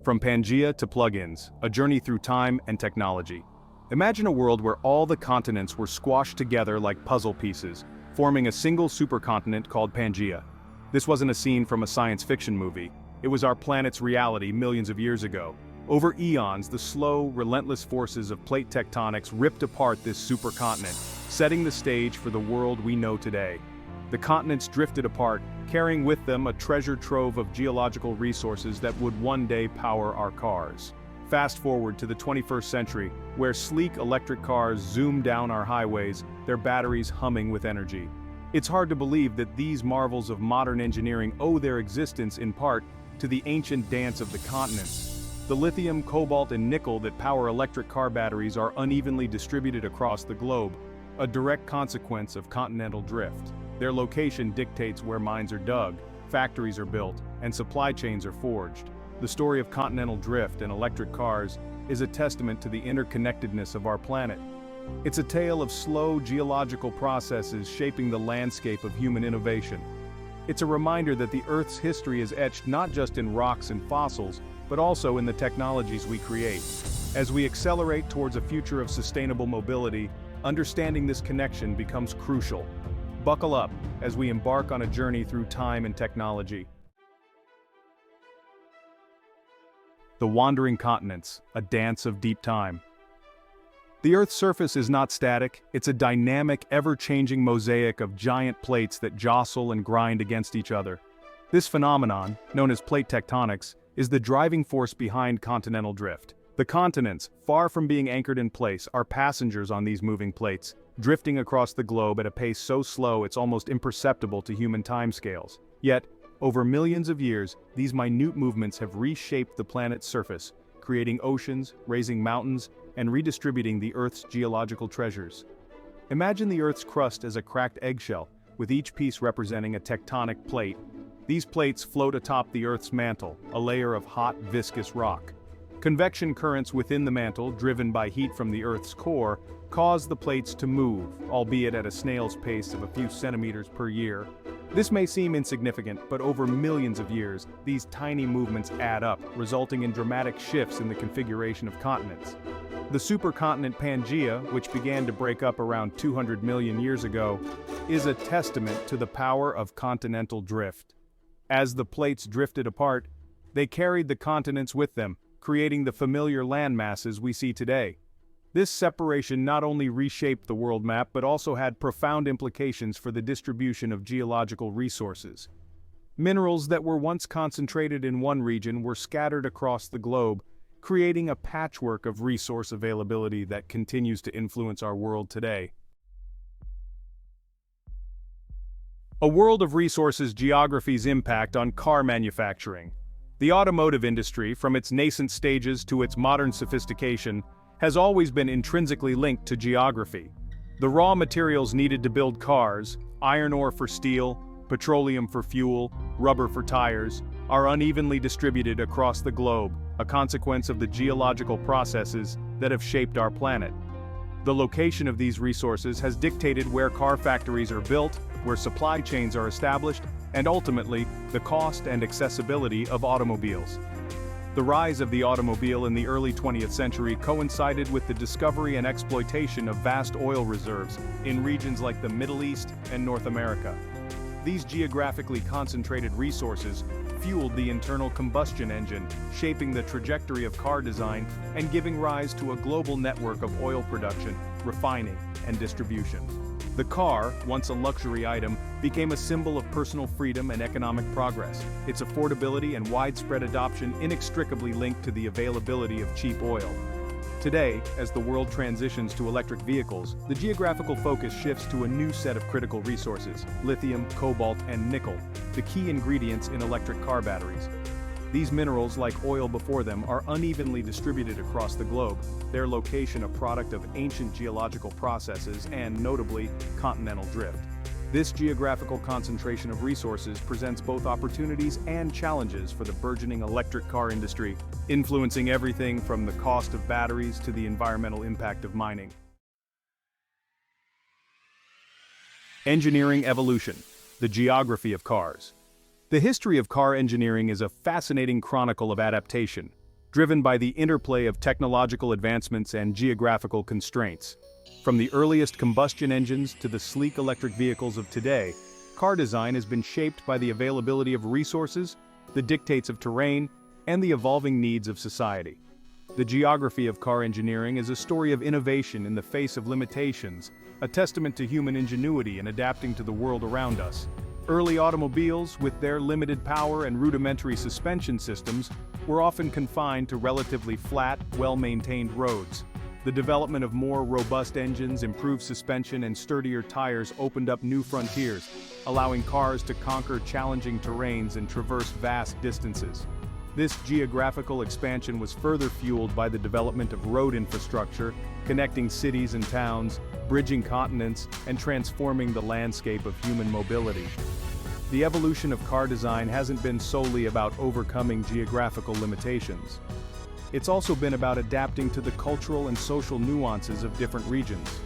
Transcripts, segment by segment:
From Pangaea to plugins, a journey through time and technology. Imagine a world where all the continents were squashed together like puzzle pieces, forming a single supercontinent called Pangaea. This wasn't a scene from a science fiction movie. It was our planet's reality millions of years ago. Over eons, the slow, relentless forces of plate tectonics ripped apart this supercontinent, setting the stage for the world we know today. The continents drifted apart, carrying with them a treasure trove of geological resources that would one day power our cars. Fast forward to the 21st century, where sleek electric cars zoom down our highways, their batteries humming with energy. It's hard to believe that these marvels of modern engineering owe their existence in part to the ancient dance of the continents. The lithium, cobalt, and nickel that power electric car batteries are unevenly distributed across the globe, a direct consequence of continental drift. Their location dictates where mines are dug, factories are built, and supply chains are forged. The story of continental drift and electric cars is a testament to the interconnectedness of our planet. It's a tale of slow geological processes shaping the landscape of human innovation. It's a reminder that the Earth's history is etched not just in rocks and fossils, but also in the technologies we create. As we accelerate towards a future of sustainable mobility, understanding this connection becomes crucial. Buckle up as we embark on a journey through time and technology. The Wandering Continents, a dance of deep time. The Earth's surface is not static, it's a dynamic, ever-changing mosaic of giant plates that jostle and grind against each other. This phenomenon, known as plate tectonics, is the driving force behind continental drift. The continents, far from being anchored in place, are passengers on these moving plates, drifting across the globe at a pace so slow it's almost imperceptible to human timescales. Yet, over millions of years, these minute movements have reshaped the planet's surface, creating oceans, raising mountains, and redistributing the Earth's geological treasures. Imagine the Earth's crust as a cracked eggshell, with each piece representing a tectonic plate. These plates float atop the Earth's mantle, a layer of hot, viscous rock. Convection currents within the mantle, driven by heat from the Earth's core, cause the plates to move, albeit at a snail's pace of a few centimeters per year. This may seem insignificant, but over millions of years, these tiny movements add up, resulting in dramatic shifts in the configuration of continents. The supercontinent Pangaea, which began to break up around 200 million years ago, is a testament to the power of continental drift. As the plates drifted apart, they carried the continents with them, creating the familiar landmasses we see today. This separation not only reshaped the world map but also had profound implications for the distribution of geological resources. Minerals that were once concentrated in one region were scattered across the globe, creating a patchwork of resource availability that continues to influence our world today. A world of resources geography's impact on car manufacturing. The automotive industry, from its nascent stages to its modern sophistication, has always been intrinsically linked to geography. The raw materials needed to build cars, iron ore for steel, petroleum for fuel, rubber for tires, are unevenly distributed across the globe, a consequence of the geological processes that have shaped our planet. The location of these resources has dictated where car factories are built, where supply chains are established, and ultimately, the cost and accessibility of automobiles. The rise of the automobile in the early 20th century coincided with the discovery and exploitation of vast oil reserves in regions like the Middle East and North America. These geographically concentrated resources fueled the internal combustion engine, shaping the trajectory of car design and giving rise to a global network of oil production, refining, and distribution. The car, once a luxury item, became a symbol of personal freedom and economic progress, its affordability and widespread adoption inextricably linked to the availability of cheap oil. Today, as the world transitions to electric vehicles, the geographical focus shifts to a new set of critical resources: lithium, cobalt, and nickel, the key ingredients in electric car batteries. These minerals, like oil before them, are unevenly distributed across the globe, their location a product of ancient geological processes and, notably, continental drift. This geographical concentration of resources presents both opportunities and challenges for the burgeoning electric car industry, influencing everything from the cost of batteries to the environmental impact of mining. Engineering evolution, the geography of cars. The history of car engineering is a fascinating chronicle of adaptation. driven by the interplay of technological advancements and geographical constraints. From the earliest combustion engines to the sleek electric vehicles of today, car design has been shaped by the availability of resources, the dictates of terrain, and the evolving needs of society. The geography of car engineering is a story of innovation in the face of limitations, a testament to human ingenuity in adapting to the world around us. Early automobiles, with their limited power and rudimentary suspension systems, were often confined to relatively flat, well-maintained roads. The development of more robust engines, improved suspension, and sturdier tires opened up new frontiers, allowing cars to conquer challenging terrains and traverse vast distances. This geographical expansion was further fueled by the development of road infrastructure, connecting cities and towns, bridging continents, and transforming the landscape of human mobility. The evolution of car design hasn't been solely about overcoming geographical limitations. It's also been about adapting to the cultural and social nuances of different regions.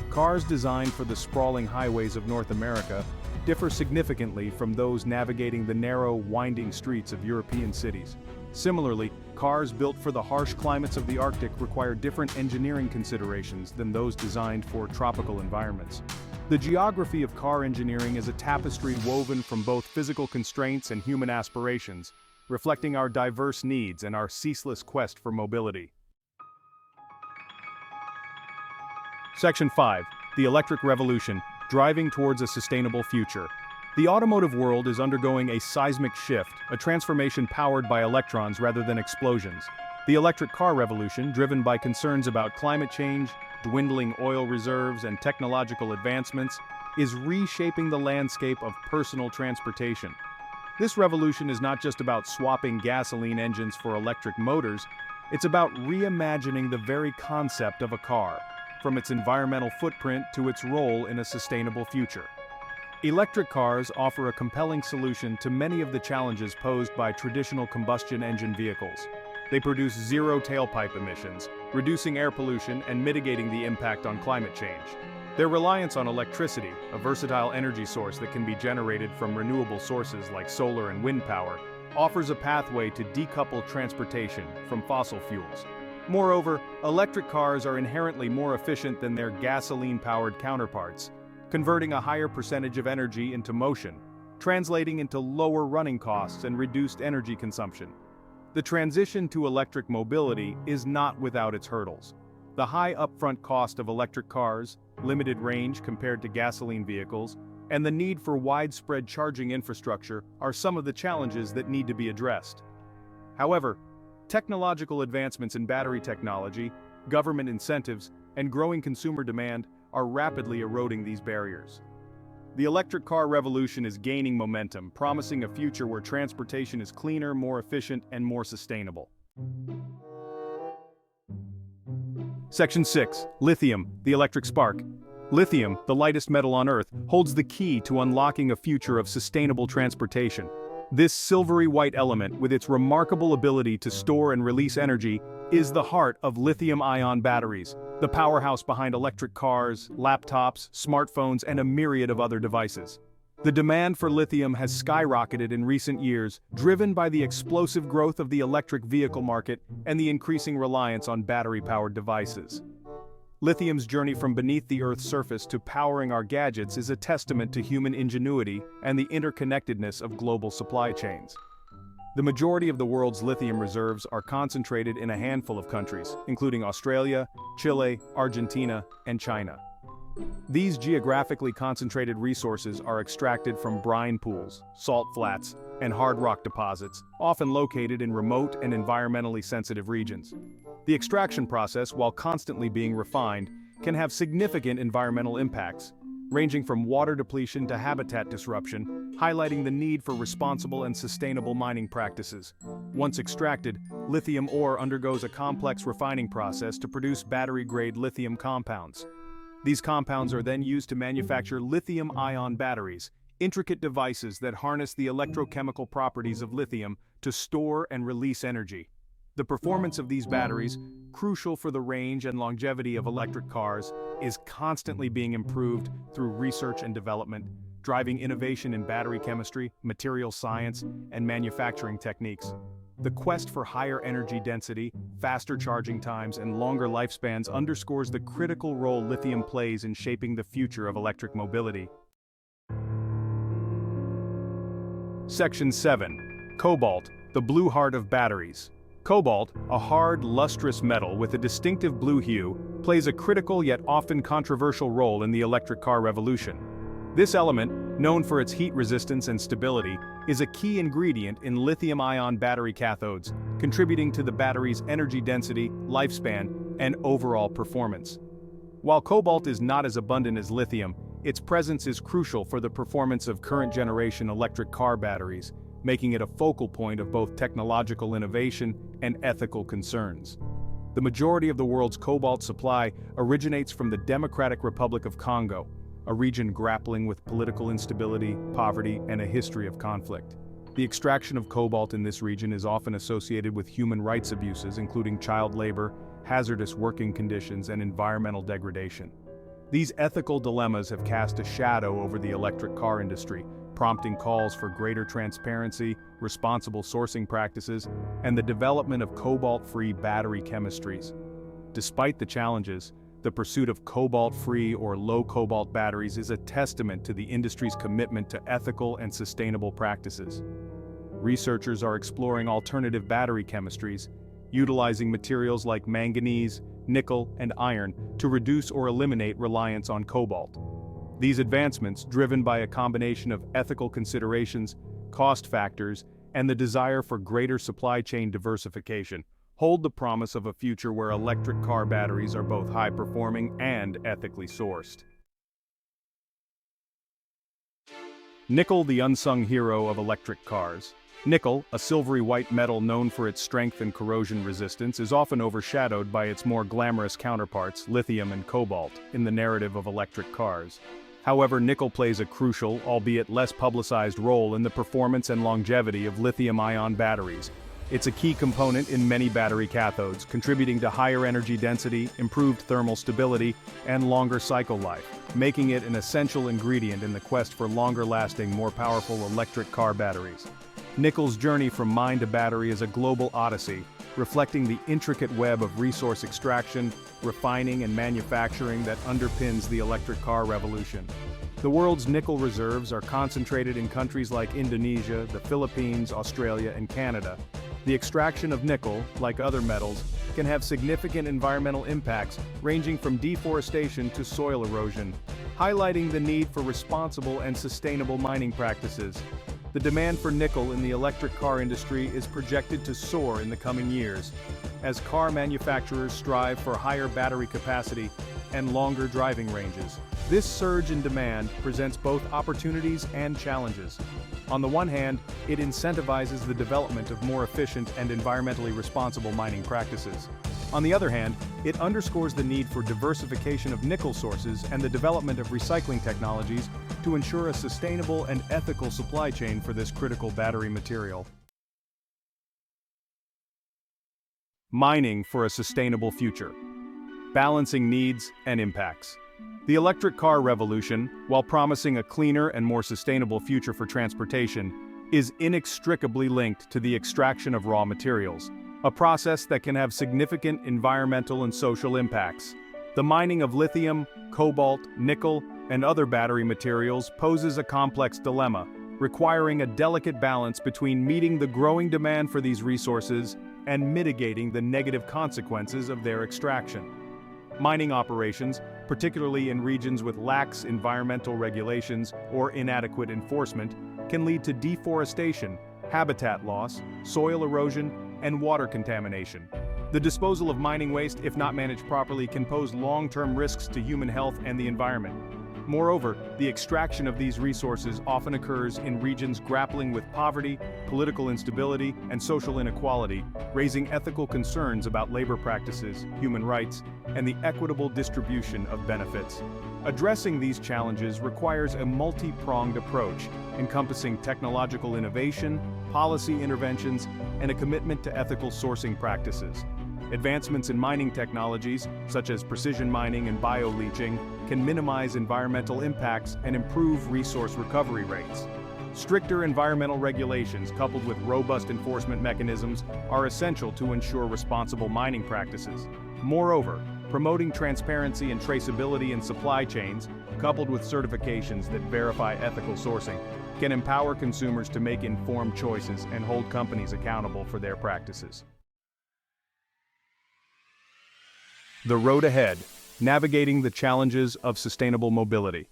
Cars designed for the sprawling highways of North America differ significantly from those navigating the narrow, winding streets of European cities. Similarly, cars built for the harsh climates of the Arctic require different engineering considerations than those designed for tropical environments. The geography of car engineering is a tapestry woven from both physical constraints and human aspirations, reflecting our diverse needs and our ceaseless quest for mobility. Section 5. The Electric Revolution, Driving Towards a Sustainable Future. The automotive world is undergoing a seismic shift, a transformation powered by electrons rather than explosions. The electric car revolution, driven by concerns about climate change, dwindling oil reserves, and technological advancements, is reshaping the landscape of personal transportation. This revolution is not just about swapping gasoline engines for electric motors, it's about reimagining the very concept of a car, from its environmental footprint to its role in a sustainable future. Electric cars offer a compelling solution to many of the challenges posed by traditional combustion engine vehicles. They produce zero tailpipe emissions, reducing air pollution and mitigating the impact on climate change. Their reliance on electricity, a versatile energy source that can be generated from renewable sources like solar and wind power, offers a pathway to decouple transportation from fossil fuels. Moreover, electric cars are inherently more efficient than their gasoline-powered counterparts, converting a higher percentage of energy into motion, translating into lower running costs and reduced energy consumption. The transition to electric mobility is not without its hurdles. The high upfront cost of electric cars, limited range compared to gasoline vehicles, and the need for widespread charging infrastructure are some of the challenges that need to be addressed. However, technological advancements in battery technology, government incentives, and growing consumer demand are rapidly eroding these barriers. The electric car revolution is gaining momentum, promising a future where transportation is cleaner, more efficient, and more sustainable. Section 6. Lithium, the electric spark. Lithium, the lightest metal on Earth, holds the key to unlocking a future of sustainable transportation. This silvery white element, with its remarkable ability to store and release energy, is the heart of lithium-ion batteries, the powerhouse behind electric cars, laptops, smartphones, and a myriad of other devices. The demand for lithium has skyrocketed in recent years, driven by the explosive growth of the electric vehicle market and the increasing reliance on battery-powered devices. Lithium's journey from beneath the Earth's surface to powering our gadgets is a testament to human ingenuity and the interconnectedness of global supply chains. The majority of the world's lithium reserves are concentrated in a handful of countries, including Australia, Chile, Argentina, and China. These geographically concentrated resources are extracted from brine pools, salt flats, and hard rock deposits, often located in remote and environmentally sensitive regions. The extraction process, while constantly being refined, can have significant environmental impacts, ranging from water depletion to habitat disruption, highlighting the need for responsible and sustainable mining practices. Once extracted, lithium ore undergoes a complex refining process to produce battery-grade lithium compounds. These compounds are then used to manufacture lithium-ion batteries, intricate devices that harness the electrochemical properties of lithium to store and release energy. The performance of these batteries, crucial for the range and longevity of electric cars, is constantly being improved through research and development, driving innovation in battery chemistry, material science, and manufacturing techniques. The quest for higher energy density, faster charging times, and longer lifespans underscores the critical role lithium plays in shaping the future of electric mobility. Section 7. Cobalt, the blue heart of batteries. Cobalt, a hard, lustrous metal with a distinctive blue hue, plays a critical yet often controversial role in the electric car revolution. This element, known for its heat resistance and stability, is a key ingredient in lithium-ion battery cathodes, contributing to the battery's energy density, lifespan, and overall performance. While cobalt is not as abundant as lithium, its presence is crucial for the performance of current-generation electric car batteries, making it a focal point of both technological innovation and ethical concerns. The majority of the world's cobalt supply originates from the Democratic Republic of Congo, a region grappling with political instability, poverty, and a history of conflict. The extraction of cobalt in this region is often associated with human rights abuses, including child labor, hazardous working conditions, and environmental degradation. These ethical dilemmas have cast a shadow over the electric car industry, prompting calls for greater transparency, responsible sourcing practices, and the development of cobalt-free battery chemistries. Despite the challenges, the pursuit of cobalt-free or low-cobalt batteries is a testament to the industry's commitment to ethical and sustainable practices. Researchers are exploring alternative battery chemistries, utilizing materials like manganese, nickel, and iron to reduce or eliminate reliance on cobalt. These advancements, driven by a combination of ethical considerations, cost factors, and the desire for greater supply chain diversification, hold the promise of a future where electric car batteries are both high-performing and ethically sourced. Nickel, the unsung hero of electric cars. Nickel, a silvery white metal known for its strength and corrosion resistance, is often overshadowed by its more glamorous counterparts, lithium and cobalt, in the narrative of electric cars. However, nickel plays a crucial, albeit less publicized role in the performance and longevity of lithium-ion batteries. It's a key component in many battery cathodes, contributing to higher energy density, improved thermal stability, and longer cycle life, making it an essential ingredient in the quest for longer-lasting, more powerful electric car batteries. Nickel's journey from mine to battery is a global odyssey, reflecting the intricate web of resource extraction, refining, and manufacturing that underpins the electric car revolution. The world's nickel reserves are concentrated in countries like Indonesia, the Philippines, Australia, and Canada. The extraction of nickel, like other metals, can have significant environmental impacts ranging from deforestation to soil erosion, highlighting the need for responsible and sustainable mining practices. The demand for nickel in the electric car industry is projected to soar in the coming years, as car manufacturers strive for higher battery capacity and longer driving ranges. This surge in demand presents both opportunities and challenges. On the one hand, it incentivizes the development of more efficient and environmentally responsible mining practices. On the other hand, it underscores the need for diversification of nickel sources and the development of recycling technologies to ensure a sustainable and ethical supply chain for this critical battery material. Mining for a sustainable future. Balancing needs and impacts. The electric car revolution, while promising a cleaner and more sustainable future for transportation, is inextricably linked to the extraction of raw materials, a process that can have significant environmental and social impacts. The mining of lithium, cobalt, nickel, and other battery materials poses a complex dilemma, requiring a delicate balance between meeting the growing demand for these resources and mitigating the negative consequences of their extraction. Mining operations, particularly in regions with lax environmental regulations or inadequate enforcement, can lead to deforestation, habitat loss, soil erosion, and water contamination. The disposal of mining waste, if not managed properly, can pose long-term risks to human health and the environment. Moreover, the extraction of these resources often occurs in regions grappling with poverty, political instability, and social inequality, raising ethical concerns about labor practices, human rights, and the equitable distribution of benefits. Addressing these challenges requires a multi-pronged approach, encompassing technological innovation, policy interventions, and a commitment to ethical sourcing practices. Advancements in mining technologies, such as precision mining and bioleaching, can minimize environmental impacts and improve resource recovery rates. Stricter environmental regulations coupled with robust enforcement mechanisms are essential to ensure responsible mining practices. Moreover, promoting transparency and traceability in supply chains, coupled with certifications that verify ethical sourcing, can empower consumers to make informed choices and hold companies accountable for their practices. The road ahead, navigating the challenges of sustainable mobility.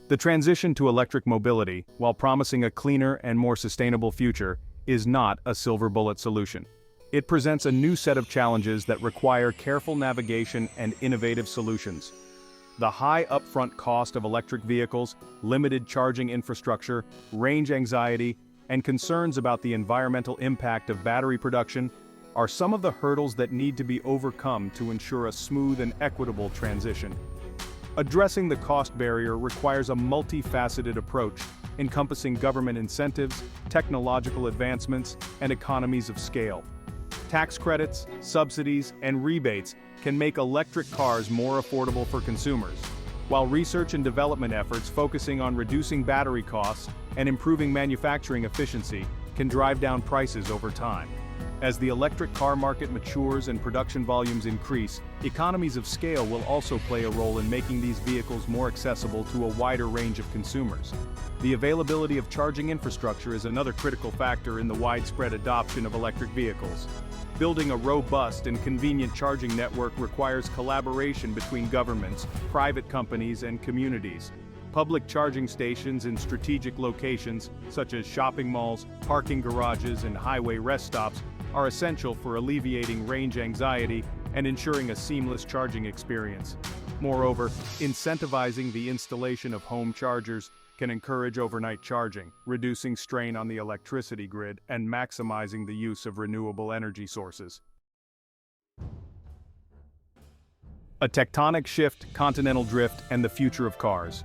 The transition to electric mobility, while promising a cleaner and more sustainable future, is not a silver bullet solution. It presents a new set of challenges that require careful navigation and innovative solutions. The high upfront cost of electric vehicles, limited charging infrastructure, range anxiety, and concerns about the environmental impact of battery production are some of the hurdles that need to be overcome to ensure a smooth and equitable transition. Addressing the cost barrier requires a multifaceted approach, encompassing government incentives, technological advancements, and economies of scale. Tax credits, subsidies, and rebates can make electric cars more affordable for consumers, while research and development efforts focusing on reducing battery costs and improving manufacturing efficiency can drive down prices over time. As the electric car market matures and production volumes increase, economies of scale will also play a role in making these vehicles more accessible to a wider range of consumers. The availability of charging infrastructure is another critical factor in the widespread adoption of electric vehicles. Building a robust and convenient charging network requires collaboration between governments, private companies, and communities. Public charging stations in strategic locations, such as shopping malls, parking garages, and highway rest stops, are essential for alleviating range anxiety and ensuring a seamless charging experience. Moreover, incentivizing the installation of home chargers can encourage overnight charging, reducing strain on the electricity grid and maximizing the use of renewable energy sources. A tectonic shift, continental drift, and the future of cars.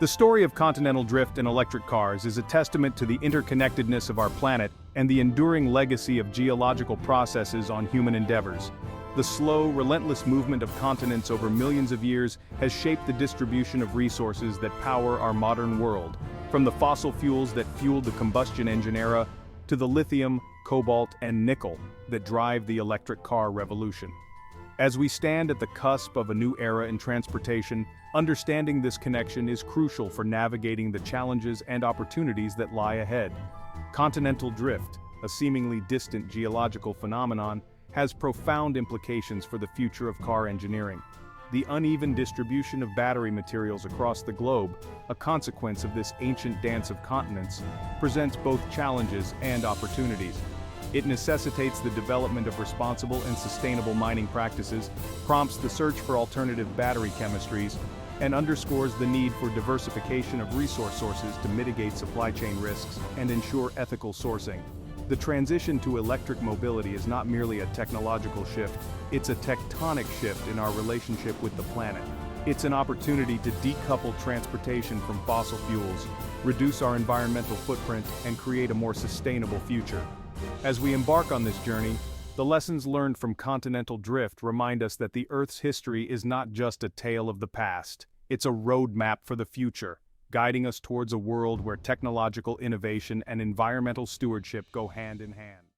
The story of continental drift and electric cars is a testament to the interconnectedness of our planet and the enduring legacy of geological processes on human endeavors. The slow, relentless movement of continents over millions of years has shaped the distribution of resources that power our modern world, from the fossil fuels that fueled the combustion engine era to the lithium, cobalt, and nickel that drive the electric car revolution. As we stand at the cusp of a new era in transportation, understanding this connection is crucial for navigating the challenges and opportunities that lie ahead. Continental drift, a seemingly distant geological phenomenon, has profound implications for the future of car engineering. The uneven distribution of battery materials across the globe, a consequence of this ancient dance of continents, presents both challenges and opportunities. It necessitates the development of responsible and sustainable mining practices, prompts the search for alternative battery chemistries, and underscores the need for diversification of resource sources to mitigate supply chain risks and ensure ethical sourcing. The transition to electric mobility is not merely a technological shift, it's a tectonic shift in our relationship with the planet. It's an opportunity to decouple transportation from fossil fuels, reduce our environmental footprint, and create a more sustainable future. As we embark on this journey, the lessons learned from continental drift remind us that the Earth's history is not just a tale of the past, it's a roadmap for the future, guiding us towards a world where technological innovation and environmental stewardship go hand in hand.